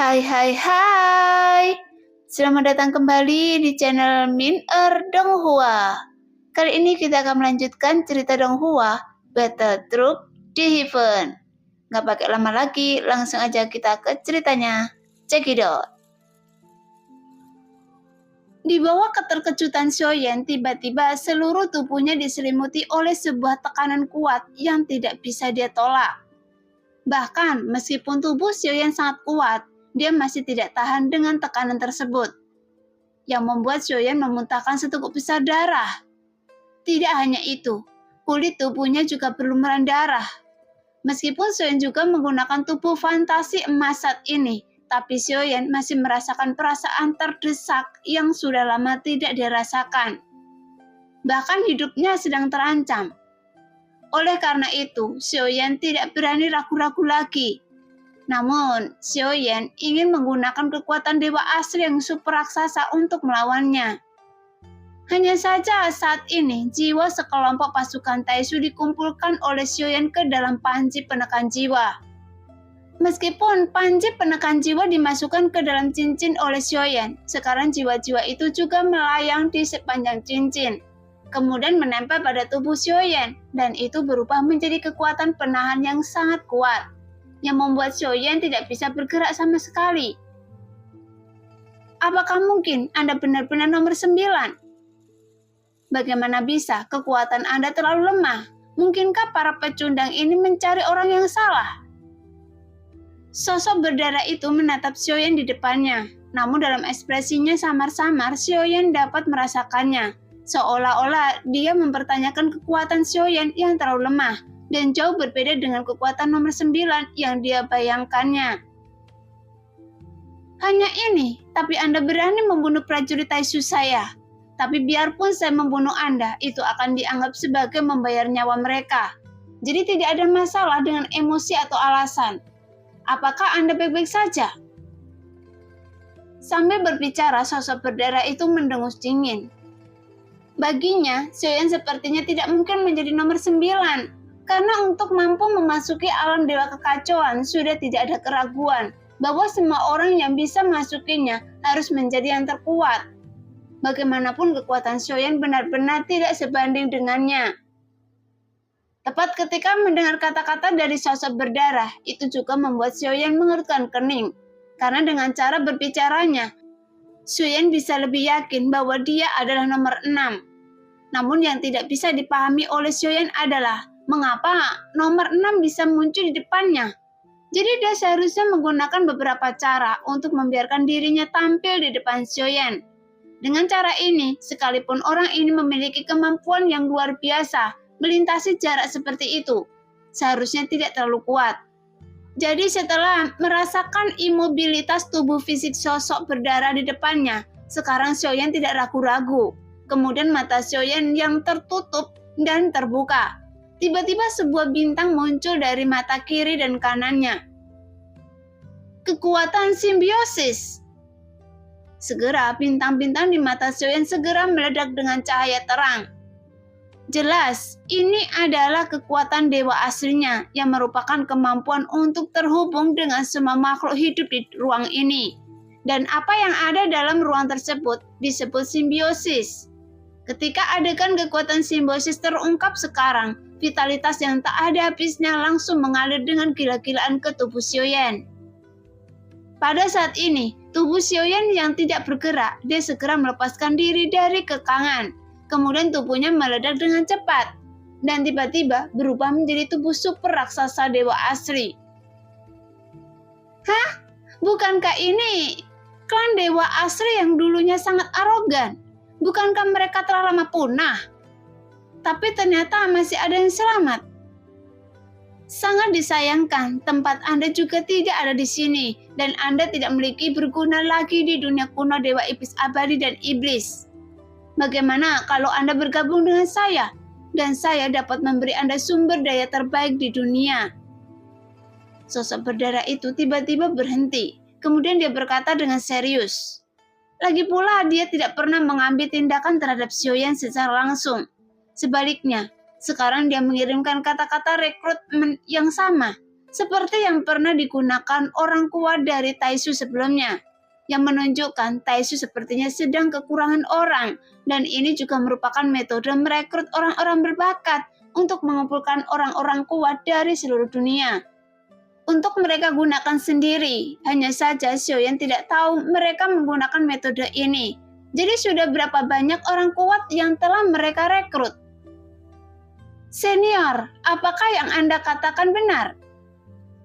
Hai hai hai. Selamat datang kembali di channel Min Donghua. Kali ini kita akan melanjutkan cerita Donghua, Battle Truck di Heaven. Nggak pakai lama lagi, langsung aja kita ke ceritanya. Check it out. Di bawah keterkejutan Xiaoyan, tiba-tiba seluruh tubuhnya diselimuti oleh sebuah tekanan kuat yang tidak bisa dia tolak. Bahkan meskipun tubuh Xiaoyan sangat kuat, dia masih tidak tahan dengan tekanan tersebut, yang membuat Xiaoyan memuntahkan seteguk besar darah. Tidak hanya itu, kulit tubuhnya juga berlumuran darah. Meskipun Xiaoyan juga menggunakan tubuh fantasi emas saat ini, tapi Xiaoyan masih merasakan perasaan terdesak yang sudah lama tidak dirasakan. Bahkan hidupnya sedang terancam. Oleh karena itu, Xiaoyan tidak berani ragu-ragu lagi. Namun, Xiaoyan ingin menggunakan kekuatan dewa asli yang super raksasa untuk melawannya. Hanya saja saat ini, jiwa sekelompok pasukan Taishu dikumpulkan oleh Xiaoyan ke dalam panji penekan jiwa. Meskipun panji penekan jiwa dimasukkan ke dalam cincin oleh Xiaoyan, sekarang jiwa-jiwa itu juga melayang di sepanjang cincin, kemudian menempel pada tubuh Xiaoyan, dan itu berubah menjadi kekuatan penahan yang sangat kuat, yang membuat Xiaoyan tidak bisa bergerak sama sekali. Apakah mungkin Anda benar-benar nomor 9? Bagaimana bisa kekuatan Anda terlalu lemah? Mungkinkah para pecundang ini mencari orang yang salah? Sosok berdarah itu menatap Xiaoyan di depannya, namun dalam ekspresinya samar-samar Xiaoyan dapat merasakannya, seolah-olah dia mempertanyakan kekuatan Xiaoyan yang terlalu lemah dan jauh berbeda dengan kekuatan nomor 9 yang dia bayangkannya. Hanya ini, tapi Anda berani membunuh prajurit Taishu saya. Tapi biarpun saya membunuh Anda, itu akan dianggap sebagai membayar nyawa mereka. Jadi tidak ada masalah dengan emosi atau alasan. Apakah Anda baik-baik saja? Sambil berbicara, sosok berdarah itu mendengus dingin. Baginya, Xiaoyan sepertinya tidak mungkin menjadi nomor 9, karena untuk mampu memasuki alam dewa kekacauan sudah tidak ada keraguan bahwa semua orang yang bisa memasukinya harus menjadi yang terkuat. Bagaimanapun kekuatan Xiaoyan benar-benar tidak sebanding dengannya. Tepat ketika mendengar kata-kata dari sosok berdarah, itu juga membuat Xiaoyan mengerutkan kening. Karena dengan cara berbicaranya, Xiaoyan bisa lebih yakin bahwa dia adalah nomor 6. Namun yang tidak bisa dipahami oleh Xiaoyan adalah mengapa nomor 6 bisa muncul di depannya. Jadi dia seharusnya menggunakan beberapa cara untuk membiarkan dirinya tampil di depan Xiaoyan. Dengan cara ini, sekalipun orang ini memiliki kemampuan yang luar biasa, melintasi jarak seperti itu, seharusnya tidak terlalu kuat. Jadi setelah merasakan imobilitas tubuh fisik sosok berdarah di depannya, sekarang Xiaoyan tidak ragu-ragu. Kemudian mata Xiaoyan yang tertutup dan terbuka. Tiba-tiba sebuah bintang muncul dari mata kiri dan kanannya. Kekuatan simbiosis. Segera bintang-bintang di mata Xiaoyan segera meledak dengan cahaya terang. Jelas, ini adalah kekuatan dewa aslinya yang merupakan kemampuan untuk terhubung dengan semua makhluk hidup di ruang ini. Dan apa yang ada dalam ruang tersebut disebut simbiosis. Ketika adegan kekuatan simbiosis terungkap sekarang, vitalitas yang tak ada habisnya langsung mengalir dengan gila-gilaan ke tubuh Xiaoyan. Pada saat ini, tubuh Xiaoyan yang tidak bergerak, dia segera melepaskan diri dari kekangan. Kemudian tubuhnya meledak dengan cepat, dan tiba-tiba berubah menjadi tubuh super raksasa dewa asli. Hah? Bukankah ini klan dewa asli yang dulunya sangat arogan? Bukankah mereka telah lama punah? Tapi ternyata masih ada yang selamat. Sangat disayangkan, tempat Anda juga tidak ada di sini, dan Anda tidak memiliki berguna lagi di dunia kuno dewa iblis abadi dan iblis. Bagaimana kalau Anda bergabung dengan saya, dan saya dapat memberi Anda sumber daya terbaik di dunia? Sosok berdarah itu tiba-tiba berhenti, kemudian dia berkata dengan serius. Lagi pula dia tidak pernah mengambil tindakan terhadap Xiaoyan secara langsung. Sebaliknya, sekarang dia mengirimkan kata-kata rekrutmen yang sama, seperti yang pernah digunakan orang kuat dari Taisu sebelumnya, yang menunjukkan Taisu sepertinya sedang kekurangan orang, dan ini juga merupakan metode merekrut orang-orang berbakat untuk mengumpulkan orang-orang kuat dari seluruh dunia. Untuk mereka gunakan sendiri, hanya saja Xiaoyan tidak tahu mereka menggunakan metode ini. Jadi sudah berapa banyak orang kuat yang telah mereka rekrut? Senior, apakah yang Anda katakan benar?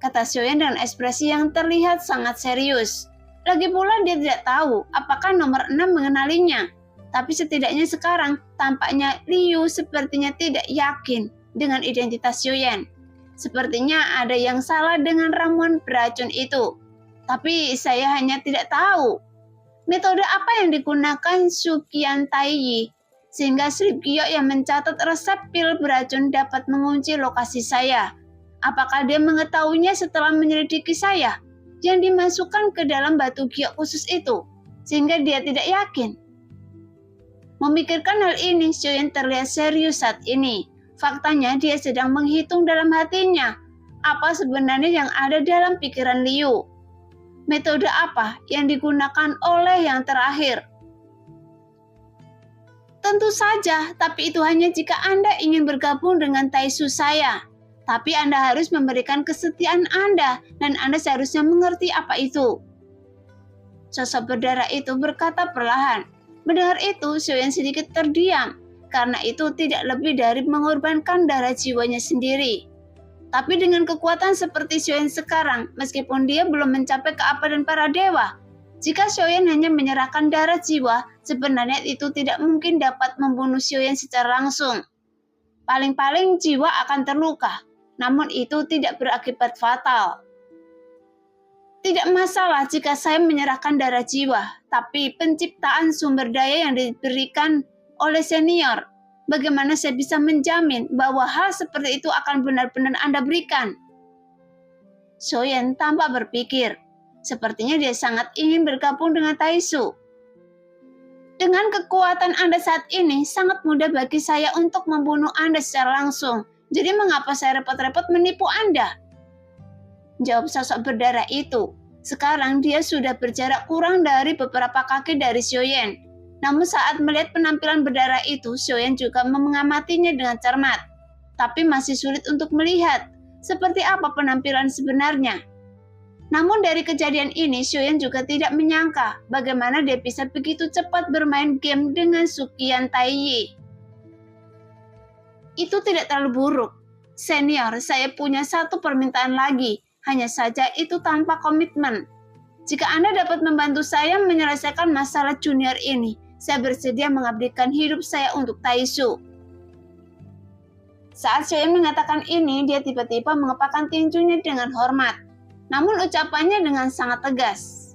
Kata Xiaoyan dengan ekspresi yang terlihat sangat serius. Lagi pula dia tidak tahu apakah nomor 6 mengenalinya. Tapi setidaknya sekarang tampaknya Liu sepertinya tidak yakin dengan identitas Xiaoyan. Sepertinya ada yang salah dengan ramuan beracun itu. Tapi saya hanya tidak tahu metode apa yang digunakan Sukian Taiyi sehingga Sri Giyok yang mencatat resep pil beracun dapat mengunci lokasi saya. Apakah dia mengetahuinya setelah menyelidiki saya yang dimasukkan ke dalam batu giok khusus itu, sehingga dia tidak yakin? Memikirkan hal ini, Xiaoyan terlihat serius saat ini. Faktanya dia sedang menghitung dalam hatinya apa sebenarnya yang ada dalam pikiran Liu. Metode apa yang digunakan oleh yang terakhir? Tentu saja, tapi itu hanya jika Anda ingin bergabung dengan Taisu saya. Tapi Anda harus memberikan kesetiaan Anda, dan Anda seharusnya mengerti apa itu. Sosok berdarah itu berkata perlahan. Mendengar itu, Xiaoyan sedikit terdiam, karena itu tidak lebih dari mengorbankan darah jiwanya sendiri. Tapi dengan kekuatan seperti Xiaoyan sekarang, meskipun dia belum mencapai keabadian para dewa, jika Xiaoyan hanya menyerahkan darah jiwa, sebenarnya itu tidak mungkin dapat membunuh Xiaoyan secara langsung. Paling-paling jiwa akan terluka, namun itu tidak berakibat fatal. Tidak masalah jika saya menyerahkan darah jiwa, tapi penciptaan sumber daya yang diberikan oleh senior, bagaimana saya bisa menjamin bahwa hal seperti itu akan benar-benar Anda berikan? Xiaoyan tampak berpikir. Sepertinya dia sangat ingin bergabung dengan Taisu. Dengan kekuatan Anda saat ini, sangat mudah bagi saya untuk membunuh Anda secara langsung. Jadi mengapa saya repot-repot menipu Anda? Jawab sosok berdarah itu. Sekarang dia sudah berjarak kurang dari beberapa kaki dari Xiaoyan. Namun saat melihat penampilan berdarah itu, Xiaoyan juga mengamatinya dengan cermat. Tapi masih sulit untuk melihat seperti apa penampilan sebenarnya. Namun dari kejadian ini, Xiaoyan juga tidak menyangka bagaimana dia bisa begitu cepat bermain game dengan Sukian Taiyi. Itu tidak terlalu buruk. Senior, saya punya satu permintaan lagi. Hanya saja itu tanpa komitmen. Jika Anda dapat membantu saya menyelesaikan masalah junior ini, saya bersedia mengabdikan hidup saya untuk Taisu. Saat Xiaoyan mengatakan ini, dia tiba-tiba mengepakkan tinjunya dengan hormat. Namun ucapannya dengan sangat tegas.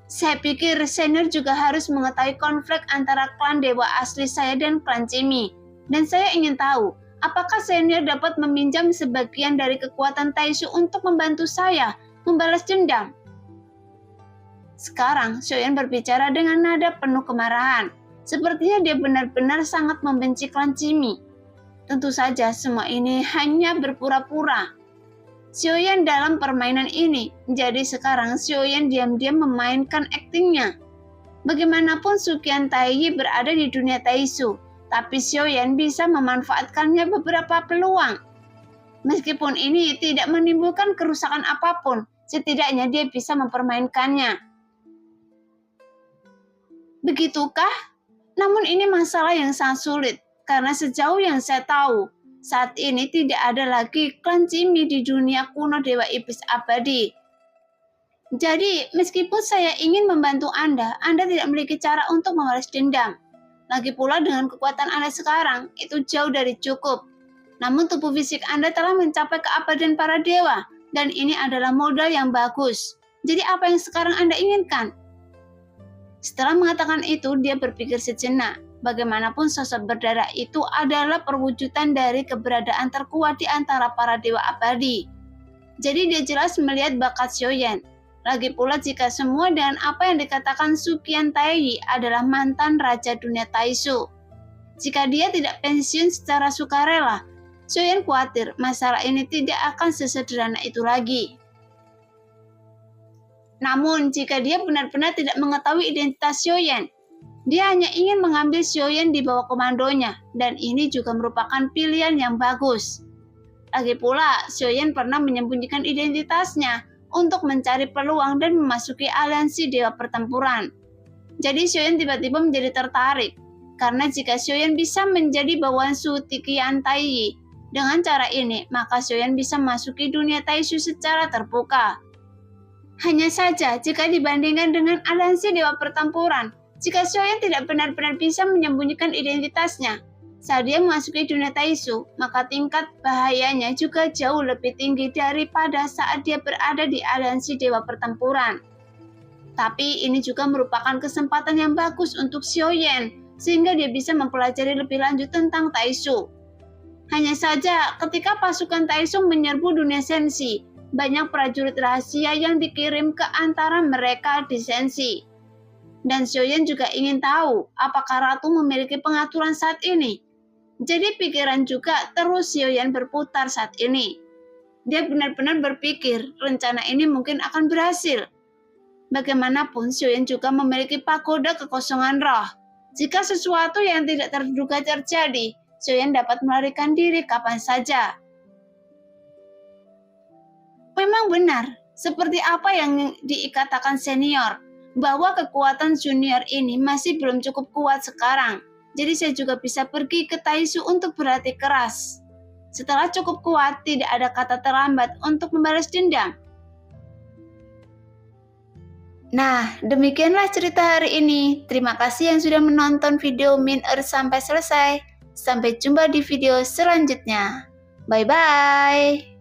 Saya pikir senior juga harus mengetahui konflik antara klan dewa asli saya dan klan Cimi. Dan saya ingin tahu, apakah senior dapat meminjam sebagian dari kekuatan Taisu untuk membantu saya membalas dendam? Sekarang, Xiaoyan berbicara dengan nada penuh kemarahan. Sepertinya dia benar-benar sangat membenci klan Cimi. Tentu saja semua ini hanya berpura-pura. Xiaoyan dalam permainan ini, jadi sekarang Xiaoyan diam-diam memainkan aktingnya. Bagaimanapun Sukian Taiyi berada di dunia Taisu, tapi Xiaoyan bisa memanfaatkannya beberapa peluang. Meskipun ini tidak menimbulkan kerusakan apapun, setidaknya dia bisa mempermainkannya. Begitukah? Namun ini masalah yang sangat sulit, karena sejauh yang saya tahu, saat ini tidak ada lagi klan Cimi di dunia kuno Dewa Iblis Abadi. Jadi, meskipun saya ingin membantu Anda tidak memiliki cara untuk membalas dendam. Lagi pula dengan kekuatan Anda sekarang, itu jauh dari cukup. Namun tubuh fisik Anda telah mencapai keabadian para dewa, dan ini adalah modal yang bagus. Jadi apa yang sekarang Anda inginkan? Setelah mengatakan itu, dia berpikir sejenak. Bagaimanapun sosok berdarah itu adalah perwujudan dari keberadaan terkuat di antara para dewa abadi. Jadi dia jelas melihat bakat Xiaoyan. Lagi pula jika semua dengan apa yang dikatakan Sukian Taiyi adalah mantan raja dunia Taisu. Jika dia tidak pensiun secara sukarela, Xiaoyan khawatir masalah ini tidak akan sesederhana itu lagi. Namun, jika dia benar-benar tidak mengetahui identitas Xiaoyan, dia hanya ingin mengambil Xiaoyan di bawah komandonya, dan ini juga merupakan pilihan yang bagus. Lagi pula, Xiaoyan pernah menyembunyikan identitasnya untuk mencari peluang dan memasuki aliansi Dewa Pertempuran. Jadi Xiaoyan tiba-tiba menjadi tertarik, karena jika Xiaoyan bisa menjadi bawahan Su Tiqian Taiyi, dengan cara ini, maka Xiaoyan bisa memasuki dunia Taishu secara terbuka. Hanya saja, jika dibandingkan dengan aliansi Dewa Pertempuran, jika Xiaoyan tidak benar-benar bisa menyembunyikan identitasnya, saat dia memasuki dunia Taishu, maka tingkat bahayanya juga jauh lebih tinggi daripada saat dia berada di aliansi Dewa Pertempuran. Tapi ini juga merupakan kesempatan yang bagus untuk Xiaoyan, sehingga dia bisa mempelajari lebih lanjut tentang Taishu. Hanya saja, ketika pasukan Taishu menyerbu dunia Senshi, banyak prajurit rahasia yang dikirim ke antara mereka di Senshi. Dan Xiaoyan juga ingin tahu apakah Ratu memiliki pengaturan saat ini. Jadi pikiran juga terus Xiaoyan berputar saat ini. Dia benar-benar berpikir rencana ini mungkin akan berhasil. Bagaimanapun Xiaoyan juga memiliki pagoda kekosongan roh. Jika sesuatu yang tidak terduga terjadi, Xiaoyan dapat melarikan diri kapan saja. Memang benar, seperti apa yang dikatakan senior, bahwa kekuatan junior ini masih belum cukup kuat sekarang. Jadi saya juga bisa pergi ke Taishu untuk berlatih keras. Setelah cukup kuat, tidak ada kata terlambat untuk membalas dendam. Nah, demikianlah cerita hari ini. Terima kasih yang sudah menonton video Min sampai selesai. Sampai jumpa di video selanjutnya. Bye-bye.